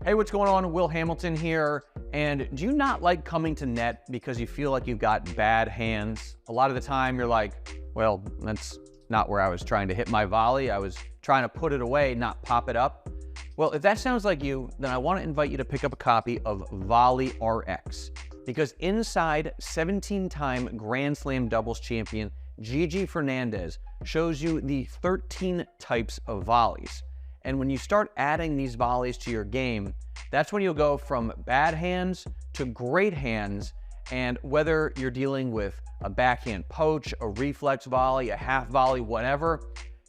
Hey, what's going on? Will Hamilton here. And do you not like coming to net because you feel like you've got bad hands? A lot of the time you're like, well, that's not where I was trying to hit my volley. I was trying to put it away, not pop it up. Well, if that sounds like you, then I want to invite you to pick up a copy of Volley RX, because inside 17-time Grand Slam doubles champion Gigi Fernandez shows you the 13 types of volleys. And when you start adding these volleys to your game, that's when you'll go from bad hands to great hands. And whether you're dealing with a backhand poach, a reflex volley, a half volley, whatever,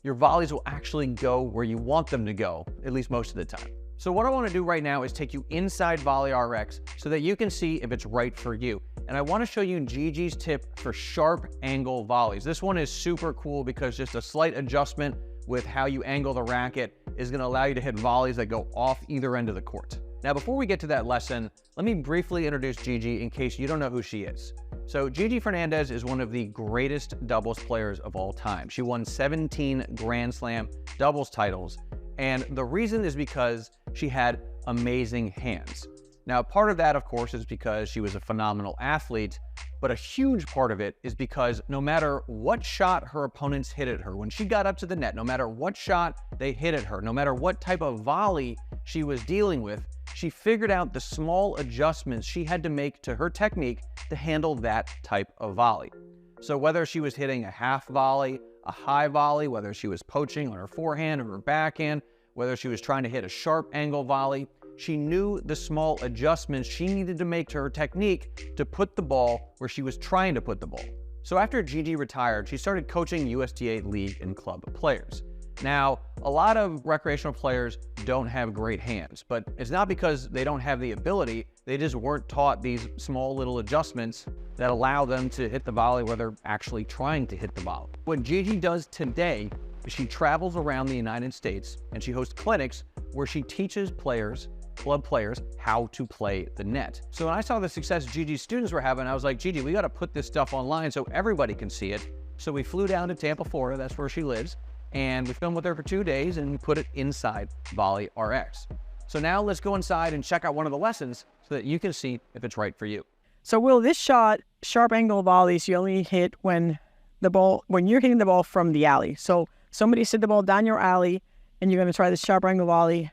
your volleys will actually go where you want them to go, at least most of the time. So what I want to do right now is take you inside Volley RX so that you can see if it's right for you. And I want to show you Gigi's tip for sharp angle volleys. This one is super cool because just a slight adjustment with how you angle the racket is going to allow you to hit volleys that go off either end of the court. Now, before we get to that lesson, let me briefly introduce Gigi in case you don't know who she is. So Gigi Fernandez is one of the greatest doubles players of all time. She won 17 Grand Slam doubles titles, and the reason is because she had amazing hands. Now, part of that, of course, is because she was a phenomenal athlete, but a huge part of it is because no matter what shot her opponents hit at her, when she got up to the net, no matter what shot they hit at her, no matter what type of volley she was dealing with, she figured out the small adjustments she had to make to her technique to handle that type of volley. So whether she was hitting a half volley, a high volley, whether she was poaching on her forehand or her backhand, whether she was trying to hit a sharp angle volley, she knew the small adjustments she needed to make to her technique to put the ball where she was trying to put the ball. So after Gigi retired, she started coaching USTA league and club players. Now, a lot of recreational players don't have great hands, but it's not because they don't have the ability, they just weren't taught these small little adjustments that allow them to hit the volley where they're actually trying to hit the volley. What Gigi does today is she travels around the United States and she hosts clinics where she teaches players, club players, how to play the net. So when I saw the success Gigi's students were having, I was like, Gigi, we got to put this stuff online so everybody can see it. So we flew down to Tampa, Florida, that's where she lives, and we filmed with her for 2 days and we put it inside Volley RX. So now let's go inside and check out one of the lessons so that you can see if it's right for you. So Will, this shot, sharp angle volleys, you only hit when you're hitting the ball from the alley. So somebody sit the ball down your alley and you're going to try this sharp angle volley,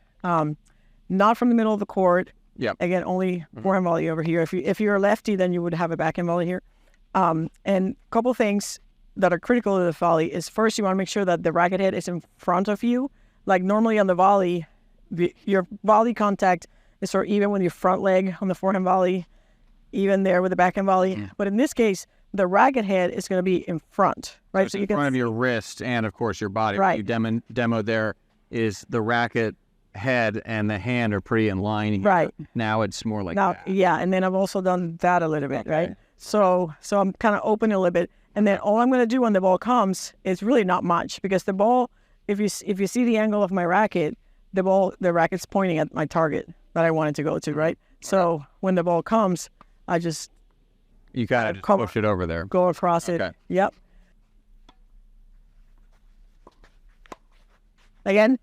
not from the middle of the court. Yep. Again, only forehand volley over here. If you're a lefty, then you would have a backhand volley here. And a couple things that are critical to the volley is, first, you want to make sure that the racket head is in front of you. Like normally on the volley, your volley contact is sort of even with your front leg on the forehand volley, even there with the backhand volley. Yeah. But in this case, the racket head is going to be in front, right? So you can, in front of your wrist and, of course, your body. Right. What you demoed there is the racket head and the hand are pretty in line here. Right. Now it's more like that. Yeah, and then I've also done that a little bit, right? So I'm kind of open a little bit. And then all I'm going to do when the ball comes is really not much, because the ball, if you see the angle of my racket, the racket's pointing at my target that I want it to go to, right? So when the ball comes, I just... You kind of just push it over there. Go across it. Yep. Again.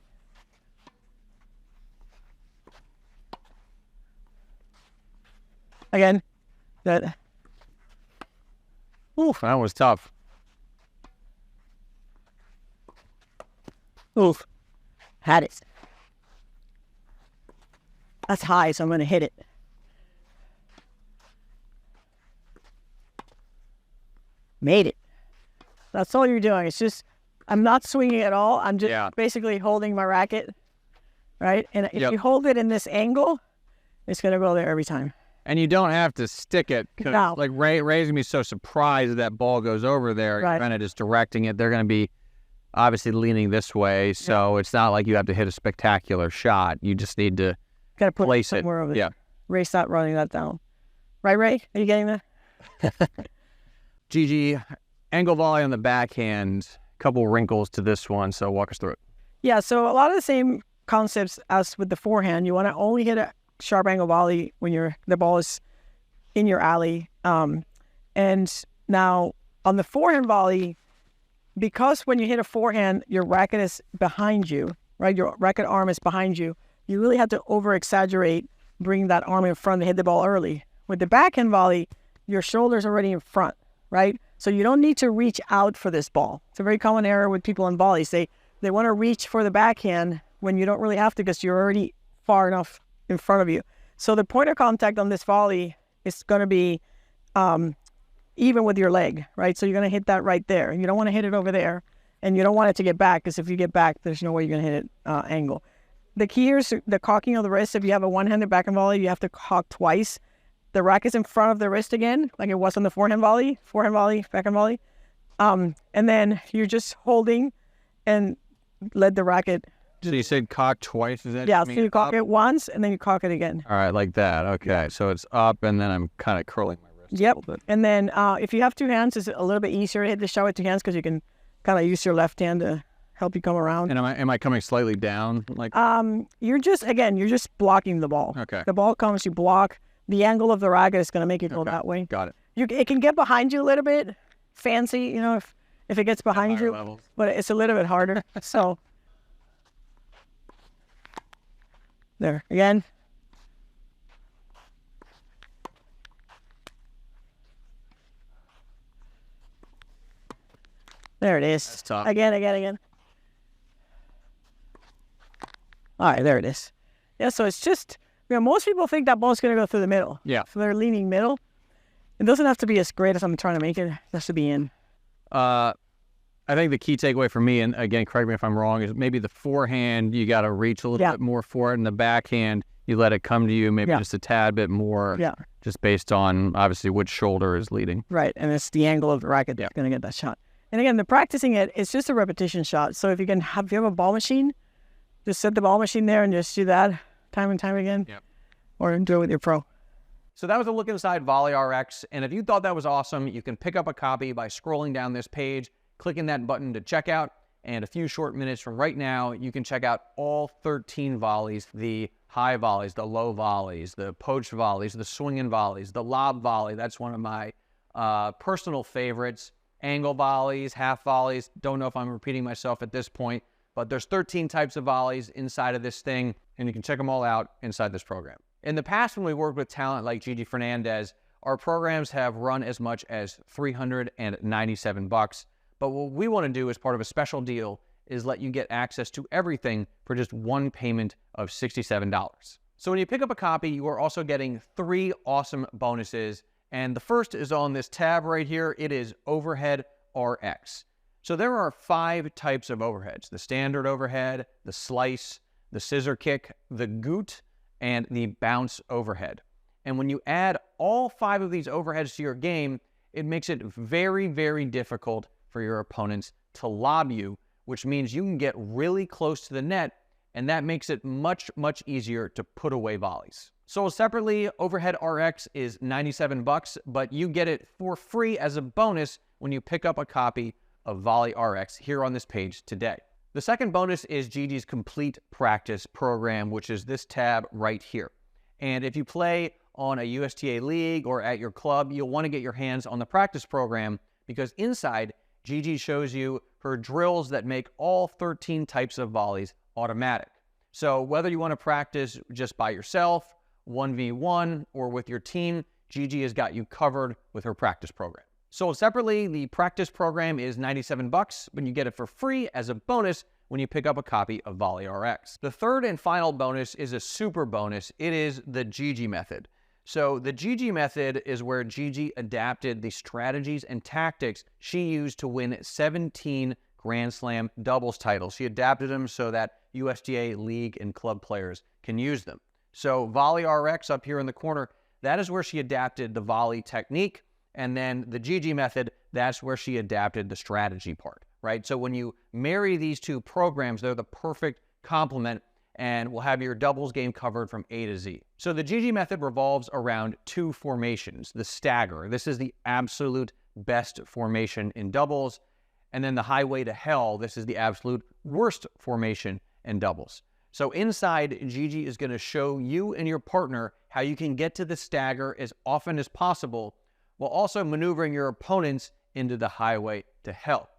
Again. That. Oof, that was tough. Oof. Had it. That's high, so I'm going to hit it. Made it. That's all you're doing. It's just, I'm not swinging at all. I'm just basically holding my racket, right? And if you hold it in this angle, it's going to go there every time. And you don't have to stick it. No. Like Ray's going to be so surprised that ball goes over there. Right. You're kind of just directing it. They're going to be obviously leaning this way. So it's not like you have to hit a spectacular shot. You just need to place it somewhere over there. Yeah. Ray's not running that down. Right, Ray? Are you getting that? Gigi, angle volley on the backhand, couple wrinkles to this one, so walk us through it. Yeah, so a lot of the same concepts as with the forehand. You want to only hit a sharp angle volley when the ball is in your alley. And now on the forehand volley, because when you hit a forehand, your racket is behind you, right? Your racket arm is behind you. you really have to over-exaggerate, bring that arm in front to hit the ball early. With the backhand volley, your shoulder's already in front, right? So you don't need to reach out for this ball. It's a very common error with people in volleys. They want to reach for the backhand when you don't really have to because you're already far enough in front of you. So the point of contact on this volley is going to be even with your leg, right? So you're going to hit that right there. You don't want to hit it over there, and you don't want it to get back because if you get back, there's no way you're going to hit it angle. The key here is the cocking of the wrist. If you have a one-handed backhand volley, you have to cock twice. The racket's in front of the wrist again, like it was on the forehand volley, backhand volley. And then you're just holding and let the racket. So you said cock twice? Is that yeah, so you cock it once and then you cock it again. All right, like that. Okay, so it's up and then I'm kind of curling my wrist Yep. a little bit. And then if you have two hands, it's a little bit easier to hit the shot with two hands because you can kind of use your left hand to help you come around. And am I coming slightly down? Like you're just blocking the ball. Okay. The ball comes, you block. The angle of the racket is going to make it go that way. Got it. It can get behind you a little bit, fancy, you know, if it gets behind you, levels. but it's a little bit harder. So there again. There it is. That's tough. Again. All right, there it is. Yeah, so it's just, you know, most people think that ball's going to go through the middle. Yeah. So they're leaning middle. It doesn't have to be as great as I'm trying to make it. It has to be in. I think the key takeaway for me, and again, correct me if I'm wrong, is maybe the forehand, you got to reach a little bit more for it, and the backhand, you let it come to you maybe just a tad bit more, just based on, obviously, which shoulder is leading. Right, and it's the angle of the racket that's going to get that shot. And again, the practicing it's just a repetition shot. So if you have a ball machine, just set the ball machine there and just do that time and time again, or do it with your pro. So that was a look inside Volley RX, and if you thought that was awesome, you can pick up a copy by scrolling down this page, clicking that button to check out, and a few short minutes from right now, you can check out all 13 volleys, the high volleys, the low volleys, the poach volleys, the swinging volleys, the lob volley. That's one of my personal favorites. Angle volleys, half volleys. Don't know if I'm repeating myself at this point, but there's 13 types of volleys inside of this thing, and you can check them all out inside this program. In the past, when we worked with talent like Gigi Fernandez, our programs have run as much as $397. But what we want to do as part of a special deal is let you get access to everything for just one payment of $67. So when you pick up a copy, you are also getting 3 awesome bonuses. And the first is on this tab right here. It is Overhead RX. So there are 5 types of overheads: the standard overhead, the slice, the scissor kick, the goot, and the bounce overhead. And when you add all 5 of these overheads to your game, it makes it very, very difficult for your opponents to lob you, which means you can get really close to the net, and that makes it much, much easier to put away volleys. Sold separately, Overhead RX is $97, but you get it for free as a bonus when you pick up a copy of Volley RX here on this page today. The second bonus is Gigi's Complete Practice Program, which is this tab right here. And if you play on a USTA league or at your club, you'll want to get your hands on the practice program because inside, Gigi shows you her drills that make all 13 types of volleys automatic. So whether you want to practice just by yourself, 1v1, or with your team, Gigi has got you covered with her practice program. Sold separately, the practice program is $97, but you get it for free as a bonus when you pick up a copy of Volley RX. The third and final bonus is a super bonus. It is the Gigi method. So the Gigi method is where Gigi adapted the strategies and tactics she used to win 17 Grand Slam doubles titles. She adapted them so that USTA league and club players can use them. So Volley RX up here in the corner, that is where she adapted the volley technique. And then the Gigi method, that's where she adapted the strategy part, right? So when you marry these 2 programs, they're the perfect complement, and we'll have your doubles game covered from A to Z. So the Gigi method revolves around 2 formations. The stagger, this is the absolute best formation in doubles. And then the highway to hell, this is the absolute worst formation in doubles. So inside, Gigi is going to show you and your partner how you can get to the stagger as often as possible, while also maneuvering your opponents into the highway to hell.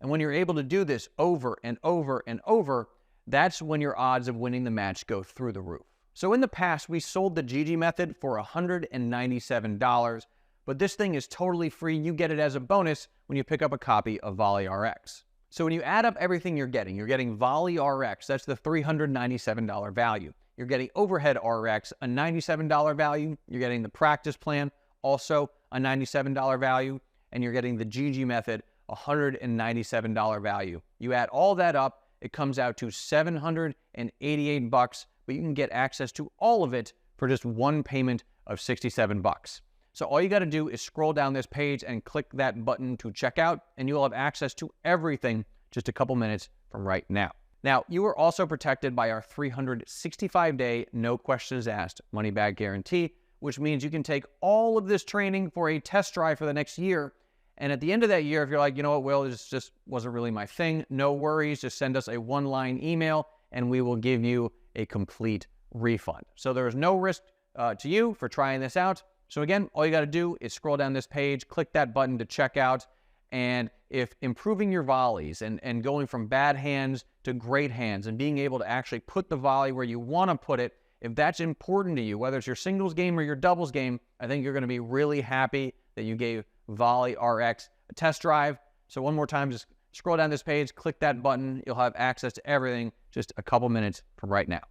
And when you're able to do this over and over and over, that's when your odds of winning the match go through the roof. So in the past, we sold the Gigi method for $197, but this thing is totally free. You get it as a bonus when you pick up a copy of Volley RX. So when you add up everything you're getting Volley RX, that's the $397 value. You're getting Overhead RX, a $97 value. You're getting the practice plan, also a $97 value. And you're getting the Gigi method, $197 value. You add all that up, it comes out to $788, but you can get access to all of it for just one payment of $67. So all you got to do is scroll down this page and click that button to check out, and you'll have access to everything just a couple minutes from right now. Now, you are also protected by our 365-day, no questions asked money-back guarantee, which means you can take all of this training for a test drive for the next year. And at the end of that year, if you're like, you know what, Will, this just wasn't really my thing, no worries. Just send us a one-line email and we will give you a complete refund. So there is no risk to you for trying this out. So again, all you got to do is scroll down this page, click that button to check out. And if improving your volleys and going from bad hands to great hands and being able to actually put the volley where you want to put it, if that's important to you, whether it's your singles game or your doubles game, I think you're going to be really happy that you gave Volley RX a test drive. So one more time, just scroll down this page, click that button. You'll have access to everything just a couple minutes from right now.